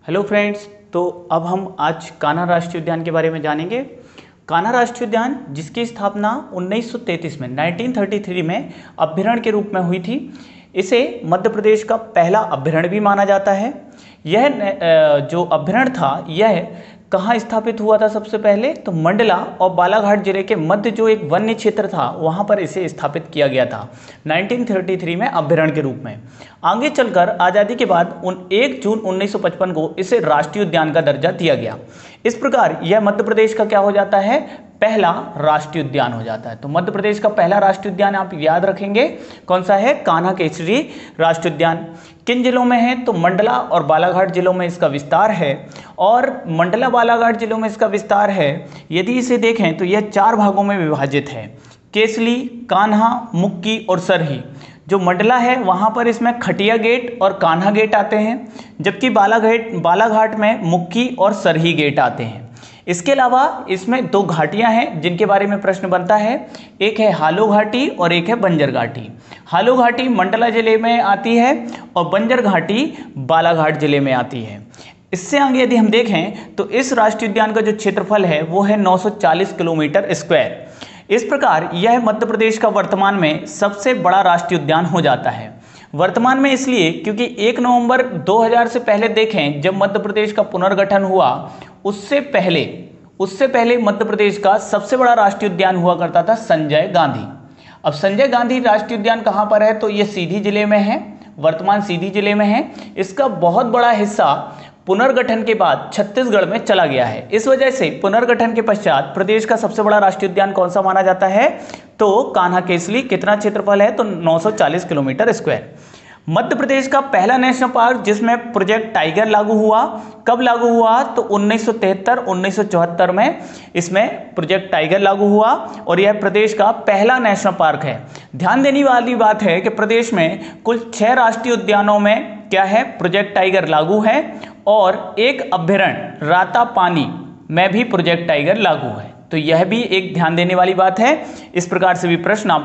Hello friends, तो अब हम आज कान्हा राष्ट्रीय उद्यान के बारे में जानेंगे। कान्हा राष्ट्रीय उद्यान जिसकी स्थापना 1933 में 1933 में अभ्यारण्य के रूप में हुई थी, इसे मध्य प्रदेश का पहला अभ्यारण्य भी माना जाता है। यह जो अभ्यारण्य था यह कहाँ स्थापित हुआ था? सबसे पहले तो मंडला और बालाघाट जिले के मध्य जो एक वन्य क्षेत्र था वहाँ पर इसे स्थापित किया गया था 1933 में अभ्यारण्य के रूप में। आगे चलकर आज़ादी के बाद 1 जून 1955 को इसे राष्ट्रीय उद्यान का दर्जा दिया गया। इस प्रकार यह मध्य प्रदेश का क्या हो जाता है? पहला राष्ट्रीय उद्यान हो जाता है। तो मध्य प्रदेश का पहला राष्ट्रीय उद्यान आप याद रखेंगे कौन सा है? कान्हा केसरी राष्ट्रीय उद्यान। किन जिलों में है? तो मंडला और बालाघाट जिलों में इसका विस्तार है। और मंडला बालाघाट जिलों में इसका विस्तार है, यदि इसे देखें तो यह 4 भागों में विभाजित है: केसली, कान्हा, मुक्की और सरही। जो मंडला है वहां पर इसमें खटिया गेट और कान्हा गेट आते हैं, जबकि बालाघाट में मुक्की और सरही गेट आते हैं। इसके अलावा इसमें 2 घाटियां हैं जिनके बारे में प्रश्न बनता है, एक है हालो घाटी और एक है बंजर घाटी। हालो घाटी मंडला जिले में आती है और बंजर घाटी बालाघाट जिले में आती है। इससे आगे यदि हम देखें तो इस राष्ट्रीय उद्यान का जो क्षेत्रफल है वो है 940 किलोमीटर स्क्वायर। इस प्रकार यह मध्य प्रदेश का वर्तमान में सबसे बड़ा राष्ट्रीय उद्यान हो जाता है। वर्तमान में इसलिए क्योंकि 1 नवंबर 2000 से पहले देखें जब मध्य प्रदेश का पुनर्गठन हुआ, उससे पहले मध्य प्रदेश का सबसे बड़ा राष्ट्रीय उद्यान हुआ करता था संजय गांधी। अब संजय गांधी राष्ट्रीय उद्यान कहां पर है? तो यह सीधी जिले में है, वर्तमान सीधी जिले में है। इसका बहुत बड़ा हिस्सा पुनर्गठन के बाद छत्तीसगढ़ में चला गया है। इस वजह से पुनर्गठन के पश्चात प्रदेश का सबसे बड़ा राष्ट्रीय उद्यान कौन सा माना जाता है? तो कान्हा केसली। कितना क्षेत्रफल है? तो 940 किलोमीटर स्क्वायर। मध्य प्रदेश का पहला नेशनल पार्क जिसमें प्रोजेक्ट टाइगर लागू हुआ, कब लागू हुआ? तो 1973-1974 में इसमें प्रोजेक्ट टाइगर लागू हुआ और यह प्रदेश का पहला नेशनल पार्क है। ध्यान देने वाली बात है कि प्रदेश में कुल 6 राष्ट्रीय उद्यानों में क्या है? प्रोजेक्ट टाइगर लागू है और एक अभ्यारण्य रातापानी में भी प्रोजेक्ट टाइगर लागू है। तो यह भी एक ध्यान देने वाली बात है। इस प्रकार से भी प्रश्न